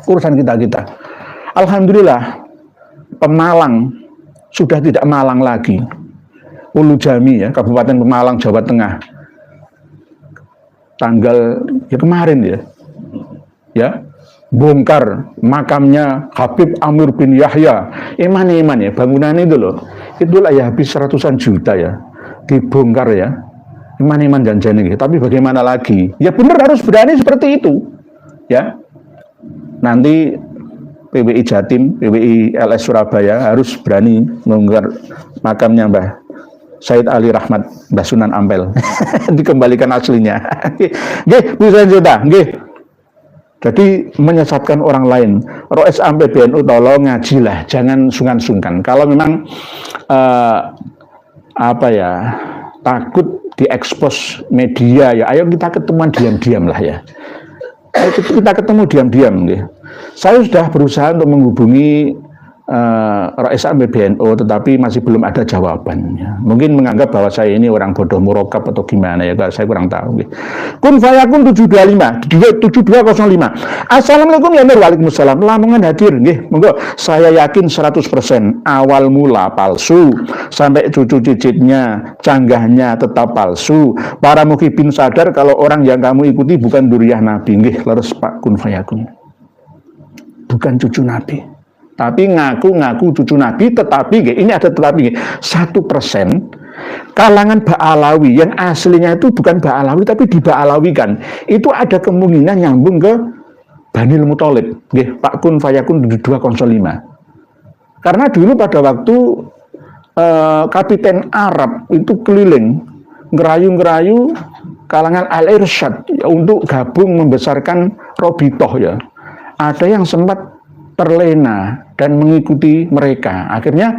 urusan kita. Alhamdulillah, Pemalang sudah tidak Malang lagi. Ulu Jami ya, Kabupaten Pemalang, Jawa Tengah. Tanggal ya kemarin ya, bongkar makamnya Habib Amir bin Yahya. Iman ya, bangunan itu loh. Itulah ya habis ratusan juta ya, dibongkar ya. Iman janjane gitu. Tapi bagaimana lagi? Ya benar harus berani seperti itu. Ya. Nanti PWI Jatim, PWI LS Surabaya harus berani membongkar makamnya Mbah Said Ali Rahmat, Mbah Sunan Ampel. Dikembalikan aslinya. Nggih, bisa sudah, nggih. Jadi menyesatkan orang lain. Roes sampai BNU tolong ngajilah, jangan sungkan-sungkan. Kalau memang takut diekspos media ya, ayo kita ketemuan diam-diam lah ya. Ayo kita ketemu diam-diam gitu. Saya sudah berusaha untuk menghubungi Rais BNU, tetapi masih belum ada jawabannya. Mungkin menganggap bahwa saya ini orang bodoh murokab atau gimana ya, saya kurang tahu. Gitu. Kun fayakun 725 7205. Assalamualaikum ya Nur. Waalaikumsalam. Lamongan hadir nggih. Monggo. Saya yakin 100% awal mula palsu sampai cucu cicitnya, canggahnya tetap palsu. Para mukhibin sadar kalau orang yang kamu ikuti bukan duriyah Nabi nggih. Leres Pak kun fayakun. Bukan cucu Nabi. Tapi ngaku-ngaku cucu Nabi, tetapi ini ada tetapi 1% kalangan Ba'alawi yang aslinya itu bukan Ba'alawi tapi diba'alawikan, itu ada kemungkinan nyambung ke Banil Muthalib. Pak kun fayakun 7205. Karena dulu pada waktu kapiten Arab itu keliling ngerayu-ngerayu kalangan Al-Irsyad ya, untuk gabung membesarkan Robitoh ya. Ada yang sempat terlena dan mengikuti mereka. Akhirnya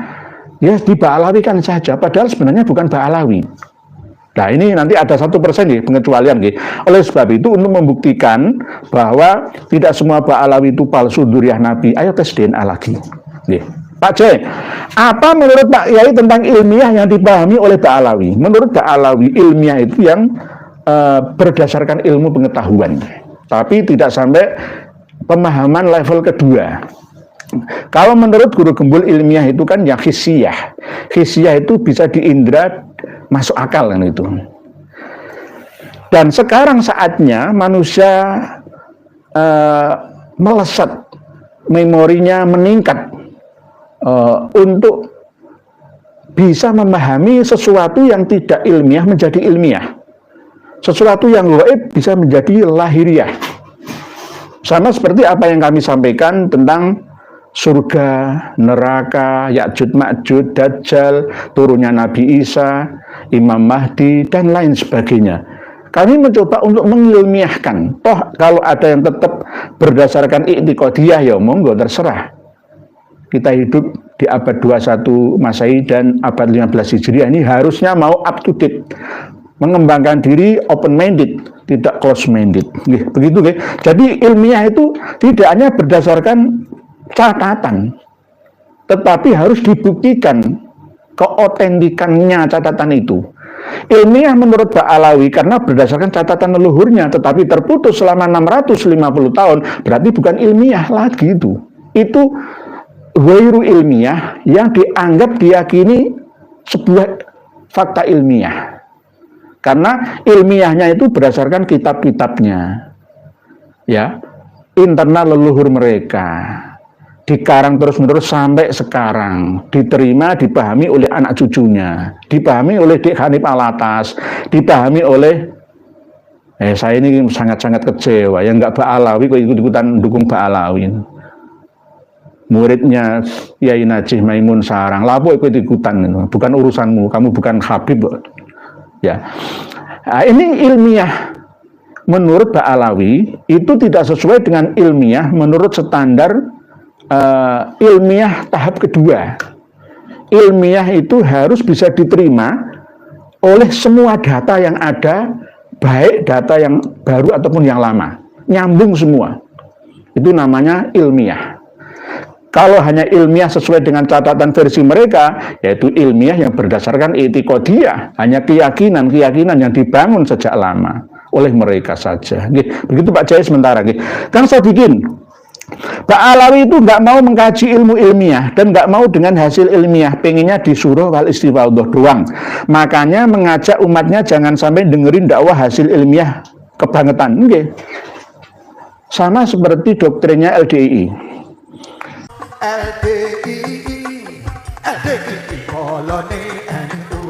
ya diba'alawikan saja, padahal sebenarnya bukan Ba'alawi. Nah ini nanti ada 1% nih pengecualian nih. Oleh sebab itu untuk membuktikan bahwa tidak semua Ba'alawi itu palsu duriyah Nabi, ayo tes DNA lagi. Nih. Pak C, apa menurut Pak Yai tentang ilmiah yang dipahami oleh Ba'alawi? Menurut Ba'alawi ilmiah itu yang berdasarkan ilmu pengetahuan, tapi tidak sampai pemahaman level kedua. Kalau menurut guru gembul ilmiah itu kan yang hisiyah. Hisiyah itu bisa diindra, masuk akal kan itu. Dan sekarang saatnya manusia melesat, memorinya meningkat untuk bisa memahami sesuatu yang tidak ilmiah menjadi ilmiah. Sesuatu yang gaib bisa menjadi lahiriah. Sama seperti apa yang kami sampaikan tentang surga, neraka, Ya'jud Ma'jud, Dajjal, turunnya Nabi Isa, Imam Mahdi, dan lain sebagainya. Kami mencoba untuk mengilmiahkan. Toh kalau ada yang tetap berdasarkan i'tiqadiyah ya monggo terserah. Kita hidup di abad 21 Masehi dan abad 15 Hijriah ini harusnya mau up to date. Mengembangkan diri open-minded, tidak close-minded. Begitu, guys. Jadi ilmiah itu tidak hanya berdasarkan catatan, tetapi harus dibuktikan keotentikannya catatan itu. Ilmiah menurut Ba'alawi karena berdasarkan catatan leluhurnya, tetapi terputus selama 650 tahun, berarti bukan ilmiah lagi itu. Itu ghairu ilmiah yang dianggap diyakini sebuah fakta ilmiah. Karena ilmiahnya itu berdasarkan kitab-kitabnya, ya, internal leluhur mereka, dikarang terus-menerus sampai sekarang, diterima, dipahami oleh anak cucunya, dipahami oleh Dek Hanif Alatas, dipahami oleh, saya ini sangat-sangat kecewa, yang nggak Ba'alawi kok ikut-ikutan dukung Ba'alawi. Muridnya Yai Najih Maimun Sarang, lapo ikut-ikutan, bukan urusanmu, kamu bukan Habib. Ya, nah, ini ilmiah menurut Ba'alawi itu tidak sesuai dengan ilmiah menurut standar ilmiah tahap kedua. Ilmiah itu harus bisa diterima oleh semua data yang ada, baik data yang baru ataupun yang lama, nyambung semua. Itu namanya ilmiah. Kalau hanya ilmiah sesuai dengan catatan versi mereka, yaitu ilmiah yang berdasarkan i'tiqadiyah, hanya keyakinan-keyakinan yang dibangun sejak lama oleh mereka saja. Begitu Pak Jaya sementara. Kang Sadikin, Ba'alawi itu nggak mau mengkaji ilmu ilmiah dan nggak mau dengan hasil ilmiah, pengennya disuruh wal istifadhah doang. Makanya mengajak umatnya jangan sampai dengerin dakwah hasil ilmiah kebangetan. Okay. Sama seperti doktrinnya LDII. LDII koloni NU,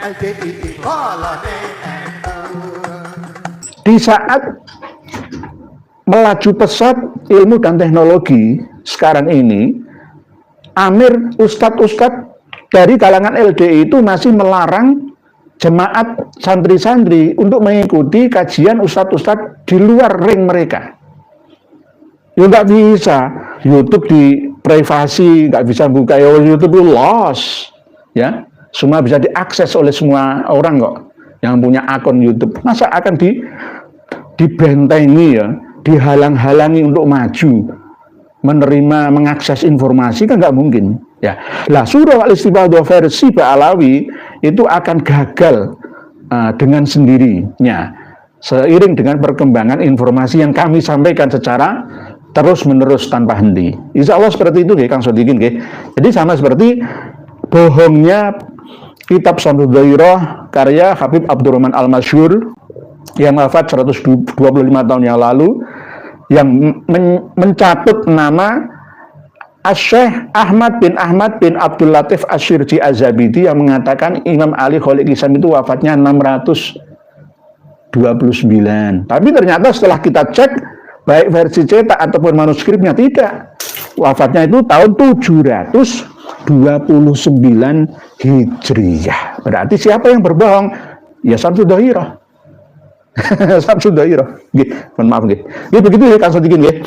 LDII koloni NU. Di saat melaju pesat ilmu dan teknologi sekarang ini, Amir, ustadz-ustadz dari kalangan LDI itu masih melarang jemaat santri-santri untuk mengikuti kajian ustadz-ustadz di luar ring mereka. Ya nggak bisa, YouTube di privasi, nggak bisa buka YouTube itu lost, ya. Semua bisa diakses oleh semua orang kok yang punya akun YouTube. Masa akan dibentengi ya, dihalang-halangi untuk maju, menerima, mengakses informasi kan nggak mungkin. Ya, lah surah Al-Istifadhah versi Ba'alawi itu akan gagal dengan sendirinya seiring dengan perkembangan informasi yang kami sampaikan secara terus-menerus tanpa henti. Insya Allah seperti itu, Kang Sodikin. Jadi sama seperti bohongnya kitab Samsud Dhairah karya Habib Abdurrahman Al-Masyhur yang wafat 125 tahun yang lalu, yang mencatut nama Syekh Ahmad bin Abdul Latif Asy-Syirji Az-Zabidi yang mengatakan Imam Ali Kholiq Islam itu wafatnya 629. Tapi ternyata setelah kita cek, baik versi cetak ataupun manuskripnya tidak. Wafatnya itu tahun 729 Hijriyah. Berarti siapa yang berbohong? Ya Samsud Dhairah. Samsud Dhairah. Mohon maaf nggih. Nggih begitu ya Kang Sodikin nggih.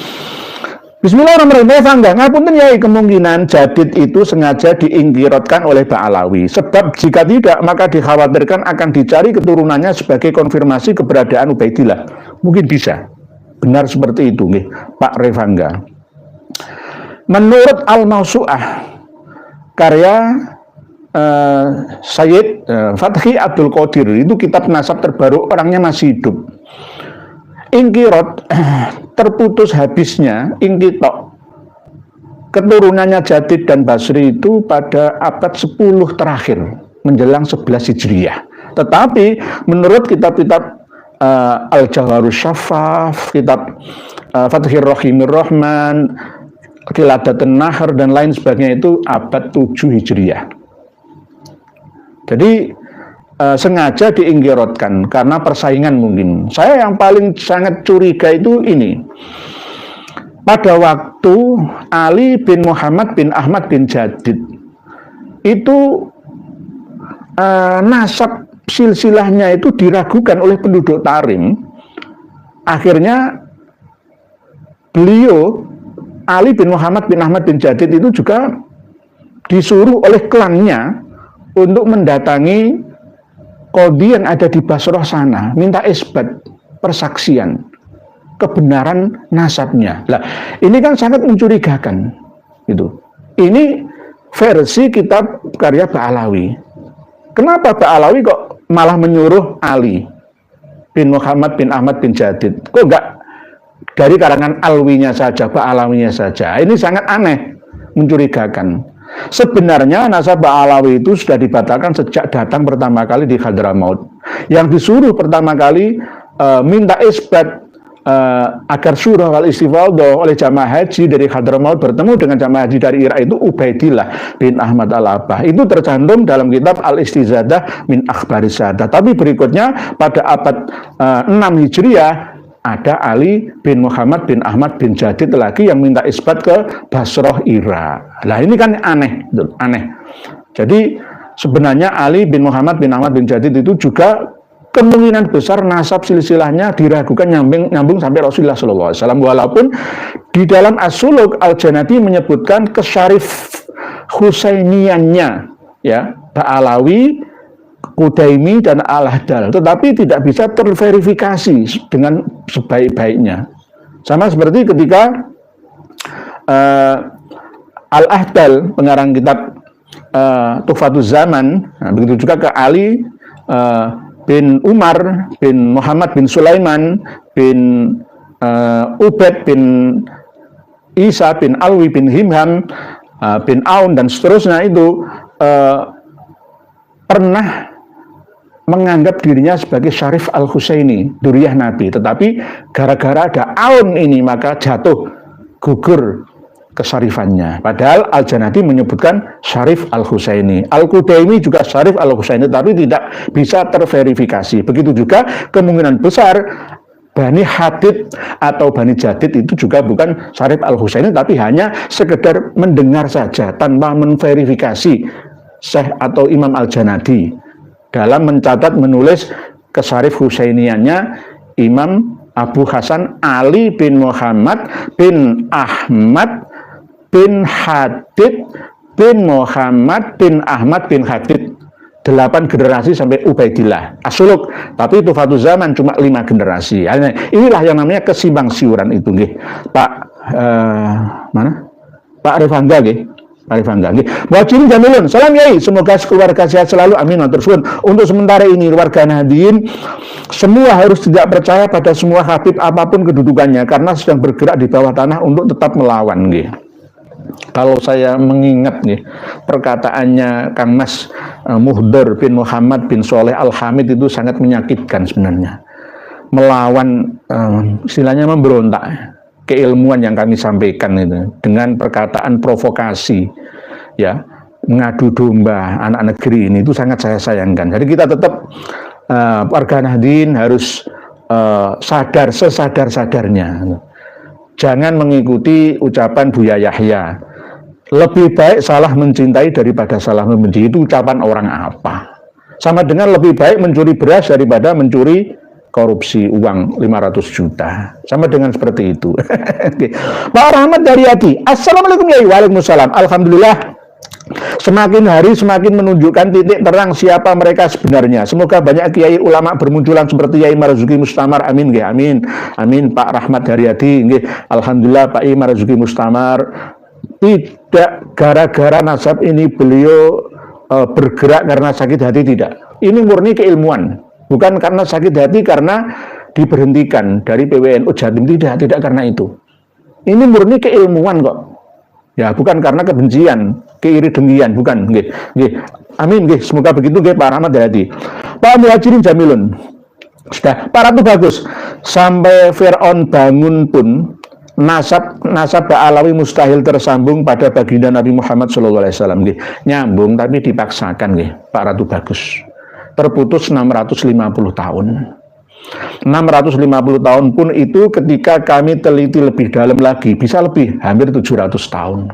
Bismillahirrahmanirrahim. Ngapunten yai, kemungkinan jadid itu sengaja diingkirotkan oleh Ba'alawi. Sebab jika tidak, maka dikhawatirkan akan dicari keturunannya sebagai konfirmasi keberadaan Ubaidillah. Mungkin bisa. Benar seperti itu, nih, Pak Revangga. Menurut Al-Mawsu'ah, karya Sayyid Fathi Abdul Qadir, itu kitab nasab terbaru, orangnya masih hidup. Ingkirot terputus habisnya ingkitok keturunannya Jadid dan Basri itu pada abad 10 terakhir menjelang 11 Hijriyah. Tetapi menurut kitab-kitab Al-Jawharus Syafaf, kitab Fathir Rahimir Rahman, Qiladatun Nahr dan lain sebagainya itu abad 7 Hijriyah. Jadi sengaja diinggirotkan karena persaingan mungkin. Saya yang paling sangat curiga itu ini. Pada waktu Ali bin Muhammad bin Ahmad bin Jadid itu nasab silsilahnya itu diragukan oleh penduduk Tarim. Akhirnya beliau Ali bin Muhammad bin Ahmad bin Jadid itu juga disuruh oleh klannya untuk mendatangi Qadhi yang ada di Basrah sana, minta isbat, persaksian kebenaran nasabnya. Lah, ini kan sangat mencurigakan. Gitu. Ini versi kitab karya Ba'alawi. Kenapa Ba'alawi kok malah menyuruh Ali bin Muhammad bin Ahmad bin Jadid? Kok enggak dari karangan Alwinya saja, Ba'alawinya saja? Ini sangat aneh, mencurigakan. Sebenarnya nasab Ba'alawi itu sudah dibatalkan sejak datang pertama kali di Hadramaut. Yang disuruh pertama kali minta isbat agar surah wal istifadhah oleh jamaah haji dari Hadramaut bertemu dengan jamaah haji dari Irak itu Ubaidillah bin Ahmad Al-Abbah. Itu tercantum dalam kitab Al-Istizadah min Akhbaris Sadah. Tapi berikutnya pada abad 6 Hijriyah ada Ali bin Muhammad bin Ahmad bin Jadid lagi yang minta isbat ke Basrah Irak. Nah ini kan aneh. Jadi sebenarnya Ali bin Muhammad bin Ahmad bin Jadid itu juga kemungkinan besar nasab silsilahnya diragukan nyambung sampai Rasulullah SAW. Walaupun di dalam As-Suluk Al-Janati menyebutkan kesyarif Husainiannya, ya, Ba'alawi, Qudaimi dan Al-Ahdal, tetapi tidak bisa terverifikasi dengan sebaik-baiknya. Sama seperti ketika Al-Ahdal, pengarang kitab Tuhfatuz Zaman, nah, begitu juga ke Ali bin Umar bin Muhammad bin Sulaiman bin Ubaid bin Isa bin Alwi bin Himham bin Aun dan seterusnya itu pernah menganggap dirinya sebagai Syarif Al-Husaini, duriyah Nabi. Tetapi gara-gara ada Aun ini maka jatuh, gugur kesarifannya. Padahal Al-Janadi menyebutkan Syarif Al-Husaini. Al-Qudaimi juga Syarif Al-Husaini, tapi tidak bisa terverifikasi. Begitu juga kemungkinan besar Bani Hadid atau Bani Jadid itu juga bukan Syarif Al-Husaini, tapi hanya sekedar mendengar saja tanpa menverifikasi Syekh atau Imam Al-Janadi dalam mencatat menulis kesarif Husainiannya Imam Abu Hasan Ali bin Muhammad bin Ahmad bin Hadid bin Muhammad bin Ahmad bin Hadid, 8 generasi sampai Ubaidillah As-Suluk. Tapi itu Tufatul Zaman cuma 5 generasi. Inilah yang namanya kesimpang siuran itu nggih. Pak mana? Pak Rifangga nggih. Muhajirin Jamilun, salam Yai, semoga keluarga sehat selalu, amin. Untuk sementara ini warga Nahdien semua harus tidak percaya pada semua habib apapun kedudukannya, karena sedang bergerak di bawah tanah untuk tetap melawan. Kalau saya mengingat perkataannya Kang Mas Muhdor bin Muhammad bin Soleh Al-Hamid itu sangat menyakitkan sebenarnya. Melawan, istilahnya memberontak keilmuan yang kami sampaikan itu dengan perkataan provokasi, ya, mengadu domba anak negeri ini, itu sangat saya sayangkan. Jadi kita tetap warga Nahdien harus sadar sesadar-sadarnya, jangan mengikuti ucapan Buya Yahya, lebih baik salah mencintai daripada salah membenci. Itu ucapan orang apa? Sama dengan lebih baik mencuri beras daripada mencuri korupsi uang 500 juta. Sama dengan seperti itu. Pak Rahmat dari Adi, assalamualaikum ya. Waalaikumsalam. Alhamdulillah, semakin hari semakin menunjukkan titik terang siapa mereka sebenarnya. Semoga banyak kiai ulama bermunculan seperti Yai Marzuki Mustamar. Amin nggih, amin. Amin Pak Rahmat dari Adi nggih. Alhamdulillah Pak Yai Marzuki Mustamar tidak gara-gara nasab ini beliau bergerak karena sakit hati, tidak. Ini murni keilmuan. Bukan karena sakit hati karena diberhentikan dari PWNU Jatim, tidak karena itu. Ini murni keilmuan kok. Ya, bukan karena kebencian, keiri dengkian, bukan. Nggih. Amin nggih, semoga begitu nggih Pak Rahmat Hadi. Pak Muhajirin Jamilun. Sudah, para itu bagus. Sampai Fir'aun bangun pun nasab Alawi mustahil tersambung pada baginda Nabi Muhammad SAW. Nyambung tapi dipaksakan nggih. Pak Ratu bagus. Terputus 650 tahun. 650 tahun pun itu ketika kami teliti lebih dalam lagi, bisa lebih, hampir 700 tahun.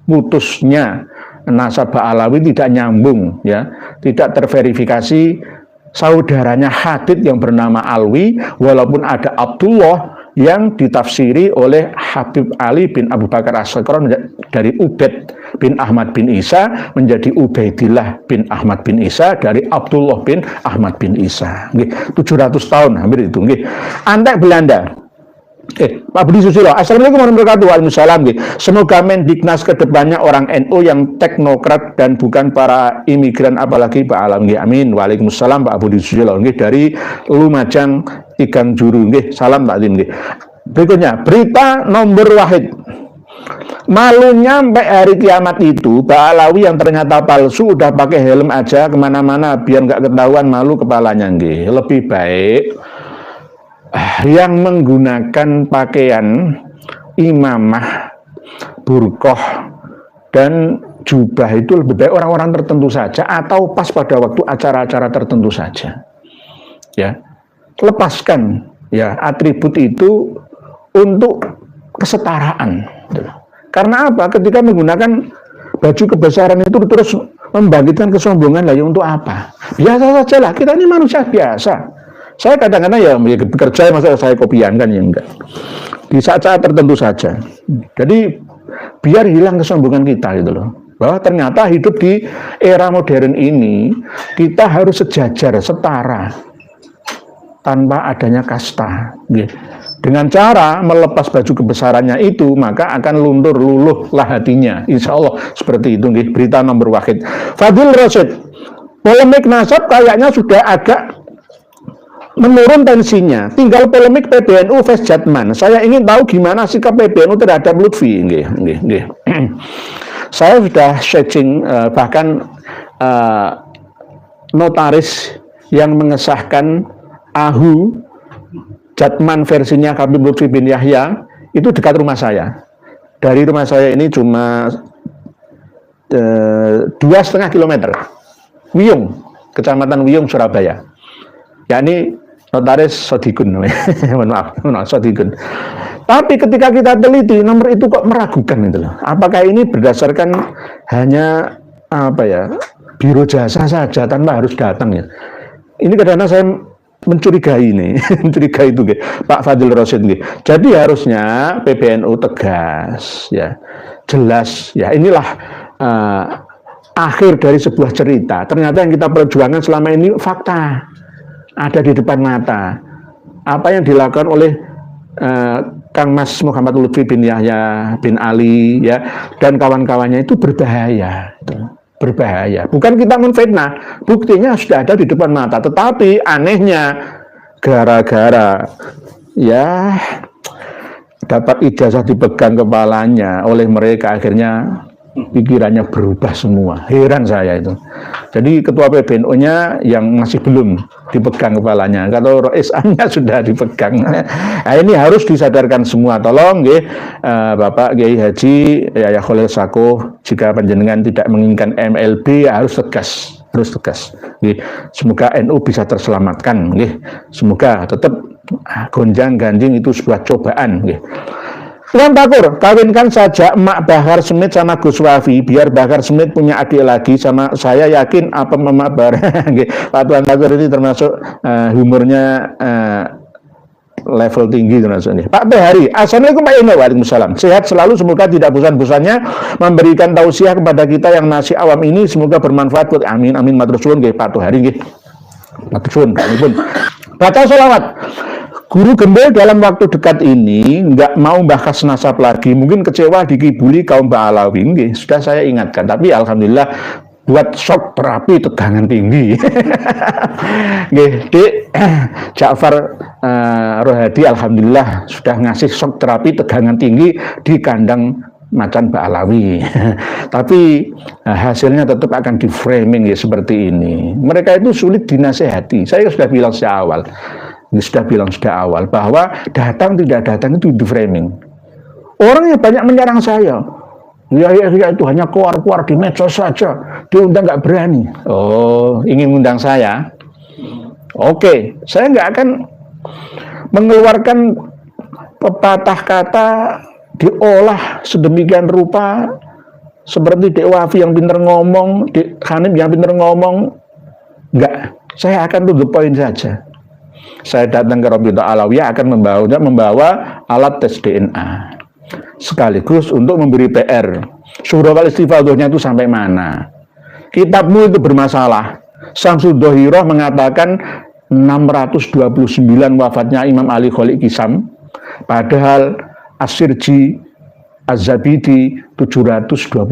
Putusnya nasab Alawi tidak nyambung, ya, tidak terverifikasi. Saudaranya Hadid yang bernama Alwi, walaupun ada Abdullah yang ditafsiri oleh Habib Ali bin Abu Bakar As-Sakron dari Ubaid bin Ahmad bin Isa menjadi Ubaidillah bin Ahmad bin Isa dari Abdullah bin Ahmad bin Isa. 700 tahun hampir itu. Antek Belanda. Pak Budi Susilo, assalamualaikum warahmatullahi wabarakatuh. Waalaikumsalam. Semoga Mendiknas kedepannya orang NU yang teknokrat dan bukan para imigran, apalagi Pak Alam. Amin. Waalaikumsalam Pak Budi Susilo. Dari Lumajang Igang Juru. Salam Pak Tim. Berikutnya, berita nomor wahid. Malunya sampai hari kiamat itu, Pak Alawi yang ternyata palsu udah pakai helm aja kemana-mana biar nggak ketahuan malu kepalanya. Lebih baik yang menggunakan pakaian imamah, burqoh dan jubah itu lebih baik orang-orang tertentu saja atau pas pada waktu acara-acara tertentu saja. Ya, lepaskan ya atribut itu untuk kesetaraan. Karena apa? Ketika menggunakan baju kebesaran itu terus membangkitkan kesombongan, lah ya untuk apa? Biasa saja lah, kita ini manusia biasa. Saya kadang-kadang ya bekerja, masa saya kopian kan, ya enggak. Di saat-saat tertentu saja. Jadi biar hilang kesombongan kita gitu loh. Bahwa ternyata hidup di era modern ini kita harus sejajar, setara, tanpa adanya kasta. Dengan cara melepas baju kebesarannya itu, maka akan luntur luluh lah hatinya. Insya Allah seperti itu. Berita nomor wahid. Fadil Rasid. Polemik nasab kayaknya sudah agak menurun tensinya. Tinggal polemik PBNU vs Jatman. Saya ingin tahu gimana sikap PBNU terhadap Lutfi. Saya sudah searching, bahkan notaris yang mengesahkan AHU Jatman versinya Habib Lutfi bin Yahya itu dekat rumah saya. Dari rumah saya ini cuma 2,5 kilometer. Wiyung, Kecamatan Wiyung, Surabaya. Yakni notaris Sodikun. Mohon maaf, Sodikun. Tapi ketika kita teliti, nomor itu kok meragukan itu loh. Apakah ini berdasarkan hanya biro jasa saja tanpa harus datang ya? Ini kadang-kadang saya mencurigai nih, mencurigai itu Pak Fadil Rosid. Jadi harusnya PBNU tegas ya, jelas ya. Inilah akhir dari sebuah cerita. Ternyata yang kita perjuangkan selama ini fakta, ada di depan mata. Apa yang dilakukan oleh Kang Mas Muhammad Lutfi bin Yahya bin Ali ya dan kawan-kawannya itu berbahaya. Berbahaya. Bukan kita menfitnah, buktinya sudah ada di depan mata. Tetapi anehnya gara-gara ya dapat ijazah dipegang kepalanya oleh mereka, akhirnya pikirannya berubah semua. Heran saya itu. Jadi ketua PBNU-nya yang masih belum dipegang kepalanya, kalau RSA-nya sudah dipegang. Nah, ini harus disadarkan semua. Tolong Bapak Kiai Haji Yahya Khalil Sako, jika panjenengan tidak menginginkan MLB harus tegas, harus tegas. Semoga NU bisa terselamatkan. Semoga tetap gonjang-ganjing itu sebuah cobaan. Tuan Takur, kawinkan saja emak Bahar Smith sama Gus Wafi, biar Bahar Smith punya adik lagi sama saya, yakin apa emak Bahar. Pak Tuan Takur ini termasuk humornya level tinggi termasuk ini. Pak Behari, assalamualaikum Pak Ino, waalaikumsalam. Sehat selalu, semoga tidak bosan-bosannya memberikan tausiah kepada kita yang masih awam ini, semoga bermanfaat buat amin amin matur suwun nggih Pak Tuhari nggih. Matur suwun pun. Baca sholawat. Guru gembel dalam waktu dekat ini nggak mau bahas nasab lagi, mungkin kecewa dikibuli kaum Ba'alawi. Sudah saya ingatkan, tapi alhamdulillah buat shock terapi tegangan tinggi. Dik Ja'far Rohadi alhamdulillah sudah ngasih shock terapi tegangan tinggi di kandang macan Ba'alawi. Tapi hasilnya tetap akan di framing ya seperti ini. Mereka itu sulit dinasehati. Saya sudah bilang sejak awal. Sejak awal bahwa datang tidak datang itu di framing. Orang yang banyak menyerang saya, ya itu hanya keluar-keluar di medsos saja, diundang nggak berani. Oh, ingin undang saya? Oke, saya nggak akan mengeluarkan pepatah kata diolah sedemikian rupa seperti Dek Wafi yang pintar ngomong, Dek Hanif yang pintar ngomong. Enggak, saya akan to the point saja. Saya datang ke Rompito Alawiyah akan membawa alat tes DNA sekaligus untuk memberi PR. Surah wal istifadahnya itu sampai mana? Kitabmu itu bermasalah. Samsud Dohiroh mengatakan 629 wafatnya Imam Ali Kholik Kisam, padahal As-Sirji Az-Zabidi 729,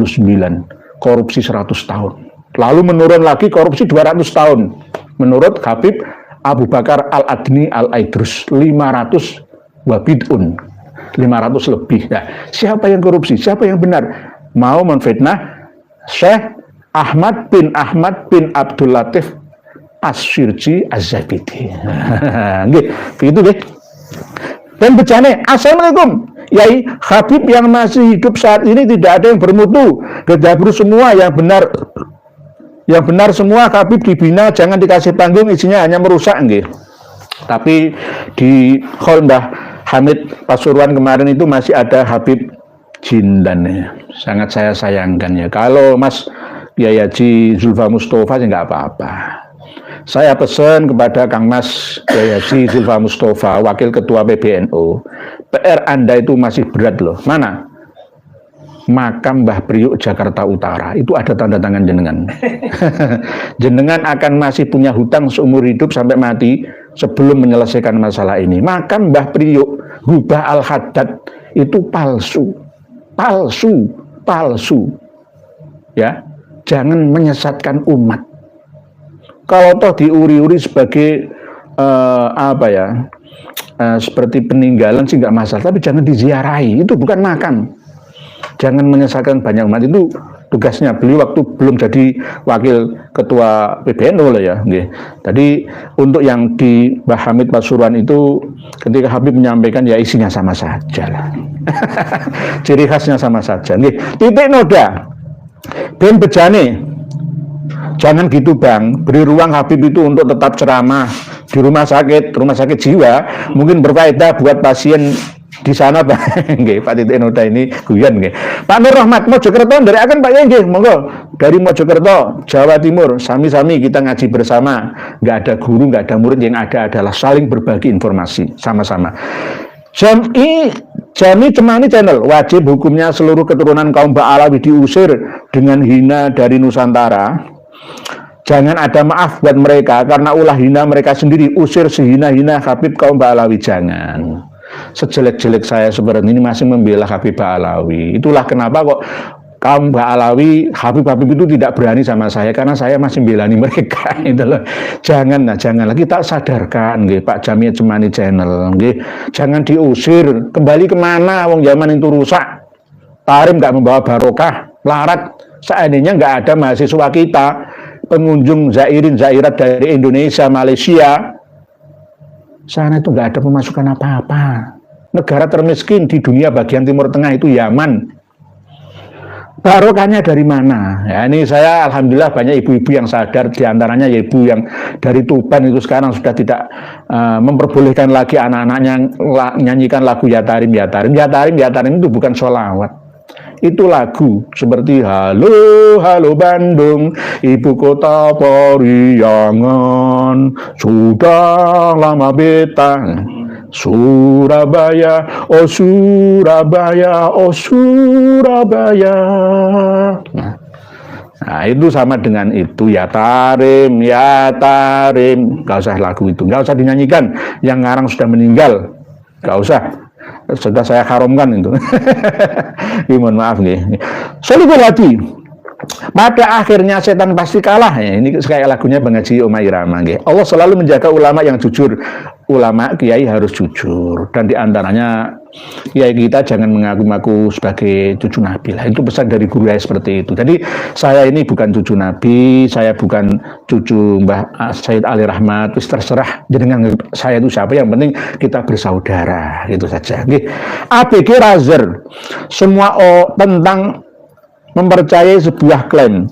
korupsi 100 tahun. Lalu menurun lagi korupsi 200 tahun menurut Habib Abu Bakar Al-Adni Al-Aidrus, 500 wabidun, 500 lebih. Nah, siapa yang korupsi? Siapa yang benar? Mau menfitnah Syekh Ahmad bin Abdul Latif As-Sirji Az-Zabidi. Begitu deh. Dan bejane, assalamualaikum. Yai, Habib yang masih hidup saat ini tidak ada yang bermutu. Gedabru semua yang benar. Yang benar semua Habib dibina, jangan dikasih panggung, isinya hanya merusak nggih. Tapi di hall Mbah Hamid Pasuruan kemarin itu masih ada Habib Jindan ya. Sangat saya sayangkan ya. Kalau Mas Kiai Haji Zulfa Mustafa sih nggak apa-apa. Saya pesan kepada Kang Mas Kiai Haji Zulfa Mustafa, Wakil Ketua PBNU, PR Anda itu masih berat loh. Mana? Makam Mbah Priuk Jakarta Utara itu ada tanda tangan jenengan. Jenengan akan masih punya hutang seumur hidup sampai mati sebelum menyelesaikan masalah ini. Makam Mbah Priuk Hubah Al-Haddad itu palsu. Ya, jangan menyesatkan umat. Kalau toh diuri-uri sebagai seperti peninggalan sih nggak masalah, tapi jangan diziarahi, itu bukan makan. Jangan menyesalkan banyak umat, itu tugasnya beliau waktu belum jadi wakil ketua PBNU lah ya. Jadi untuk yang di Mbah Hamid Pasuruan itu ketika Habib menyampaikan ya isinya sama saja lah. Ciri khasnya sama saja. Titik noda ben bejane. Jangan gitu Bang, beri ruang Habib itu untuk tetap ceramah di rumah sakit jiwa, mungkin berfaedah buat pasien di sana Pak. Nggih, Pak Titik Noda ini guyon nggih. Pak Nur Rahmat Mojokerto dari akan Pak nggih, monggo. Dari Mojokerto, Jawa Timur, sami-sami kita ngaji bersama. Nggak ada guru, nggak ada murid, yang ada adalah saling berbagi informasi sama-sama. Jami Cemani Channel, wajib hukumnya seluruh keturunan kaum Mbah Alawi diusir dengan hina dari Nusantara. Jangan ada maaf buat mereka karena ulah hina mereka sendiri, usir sehina-hina Habib kaum Mbah Alawi, jangan. Sejelek-jelek saya seperti ini masih membela Habib Mbah Alawi. Itulah kenapa kok kaum Mbah Alawi, Habib-Habib itu tidak berani sama saya karena saya masih belani mereka. Itulah. Janganlah kita sadarkan, nggih, Pak Jami Cemani Channel, nggih. Jangan diusir, kembali kemana? Wong zaman itu rusak. Tarim nggak membawa barokah, larat. Seandainya nggak ada mahasiswa kita, pengunjung zairat dari Indonesia, Malaysia, sana itu nggak ada pemasukan apa-apa. Negara termiskin di dunia bagian Timur Tengah itu Yaman. Barokahnya dari mana? Ya, ini saya alhamdulillah banyak ibu-ibu yang sadar, diantaranya ibu yang dari Tuban itu sekarang sudah tidak memperbolehkan lagi anak-anaknya nyanyikan lagu Ya Tarim, Ya Tarim. Ya Tarim, Ya Tarim itu bukan sholawat. Itu lagu seperti halo halo Bandung, ibu kota Periangan, sudah lama beta Surabaya, oh Surabaya, oh Surabaya. Nah itu sama dengan itu, ya tarim, gak usah lagu itu, gak usah dinyanyikan, yang ngarang sudah meninggal, gak usah. Sudah saya haramkan itu. Mohon maaf nih. Solihul hati. Pada akhirnya setan pasti kalah. Ya, ini kayak lagunya Bang Haji Omah Irama. Allah selalu menjaga ulama yang jujur. Ulama kiai harus jujur. Dan diantaranya kiai kita jangan mengaku-ngaku sebagai cucu Nabi lah. Itu pesan dari guru saya seperti itu. Jadi saya ini bukan cucu Nabi, saya bukan cucu Mbah Said Ali Rahmat. Terus terserah dengan saya itu siapa. Yang penting kita bersaudara. Itu saja. ABG Razer. Semua tentang mempercayai sebuah klaim.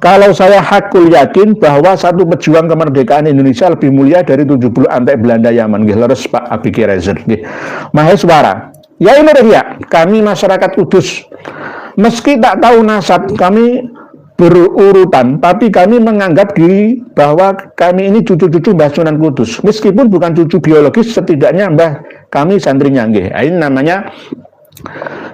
Kalau saya hakul yakin bahwa satu pejuang kemerdekaan Indonesia lebih mulia dari 70 antek Belanda Yaman. Leres Pak ABG Razer. Maheswara. Ya ini ya, kami masyarakat Kudus. Meski tak tahu nasab, kami berurutan, tapi kami menganggap diri bahwa kami ini cucu-cucu Mbah Sunan Kudus. Meskipun bukan cucu biologis, setidaknya Mbah kami santrinya. Ini namanya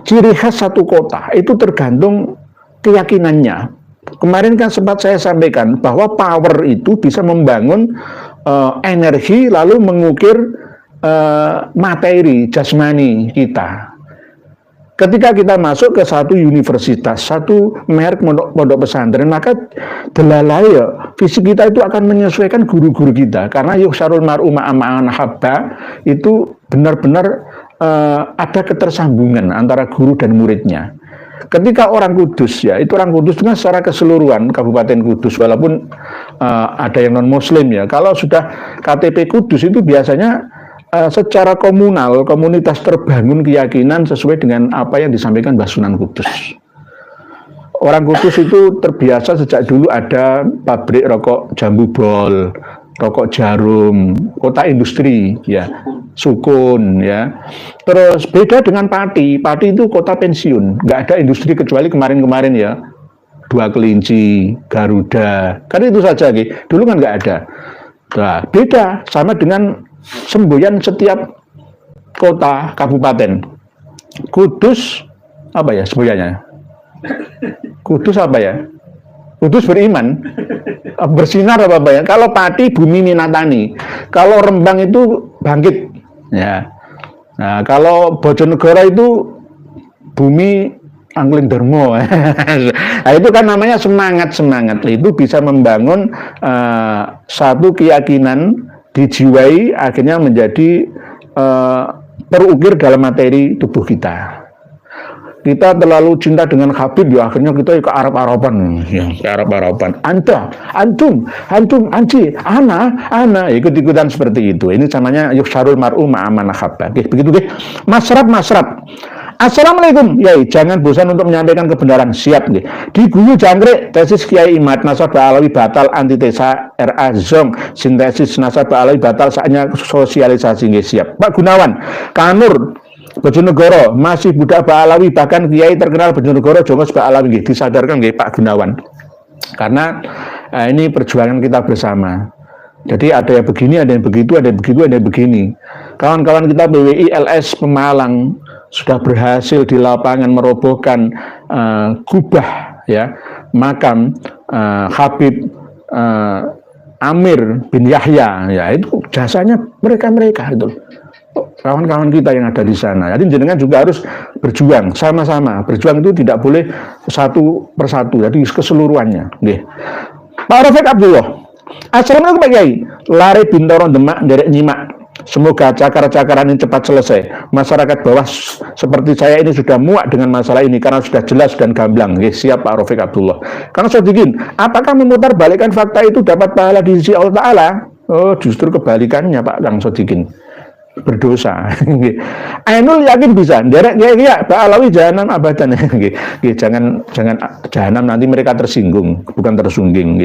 ciri khas satu kota, itu tergantung keyakinannya. Kemarin kan sempat saya sampaikan bahwa power itu bisa membangun energi lalu mengukir materi jasmani kita. Ketika kita masuk ke satu universitas, satu merek pondok pesantren, maka delalaya fisik kita itu akan menyesuaikan guru-guru kita. Karena yuksarul mar'u ma'ama'an habba itu benar-benar ada ketersambungan antara guru dan muridnya. Ketika orang Kudus, ya itu orang Kudus dengan secara keseluruhan Kabupaten Kudus, walaupun ada yang non Muslim ya. Kalau sudah KTP Kudus itu biasanya secara komunal, komunitas terbangun keyakinan sesuai dengan apa yang disampaikan Mbah Sunan Kudus. Orang Kudus itu terbiasa sejak dulu ada pabrik rokok jambu bol, rokok jarum, kota industri, ya, Sukun, ya. Terus beda dengan Pati. Pati itu kota pensiun, nggak ada industri kecuali kemarin-kemarin ya, Dua Kelinci, Garuda, kan itu saja, gitu. Dulu kan nggak ada. Nah, beda sama dengan semboyan setiap kota kabupaten. Kudus apa ya semboyannya? Kudus apa ya? Kudus beriman, bersinar apa ya? Kalau Pati bumi Minatani, kalau Rembang itu bangkit, ya. Nah kalau Bojonegoro itu bumi angling dermo. Nah, itu kan namanya semangat itu bisa membangun satu keyakinan dijiwai, akhirnya menjadi terukir dalam materi tubuh kita. Kita terlalu cinta dengan Habib, ya akhirnya kita ke Arab-Araban, ya, ke Arab-Araban. Antum, anci, ana, ikut-ikutan seperti itu. Ini namanya yuksharul mar'u ma'aman khabba. Begitu, masrab. Assalamualaikum, yai, jangan bosan untuk menyampaikan kebenaran. Siap, nggih. Diguyu jangkrik tesis Kiai Imad Nasabah Alawi batal, antitesa RA Zong, sintesis Nasabah Alawi batal, saatnya sosialisasi, nggih. Siap. Pak Gunawan, Kanur Bojonegoro masih budak Pak Alawi, bahkan Kiai terkenal Bojonegoro Jongos Pak Alawi, nggih. Disadarkan, nggih, Pak Gunawan. Karena ini perjuangan kita bersama. Jadi ada yang begini, ada yang begitu, ada yang begitu, ada yang begini. Kawan-kawan kita PWI LS Pemalang sudah berhasil di lapangan merobohkan kubah, ya, makam Habib Amir bin Yahya, ya, itu jasanya mereka itu. Kawan-kawan kita yang ada di sana. Jadi jenengan juga harus berjuang sama-sama. Berjuang itu tidak boleh satu persatu, jadi keseluruhannya. Nggih. Pak Rafiq Abdullah. Assalamualaikum Pak Kiai. Lare Bintoro Demak derek nyimak. Semoga cakar-cakaran ini cepat selesai. Masyarakat bawah seperti saya ini sudah muak dengan masalah ini karena sudah jelas dan gamblang. Nggih, siap Pak Rafiq Abdullah. Karena Sodikin, apakah memutar balikan fakta itu dapat pahala di sisi Allah Ta'ala? Oh, justru kebalikannya Pak Kang Sodikin. Berdosa. Ainul yakin bisa. Derek ya Pak Alawi jahanam abadan. Jangan jahanam, nanti mereka tersinggung, bukan tersungging.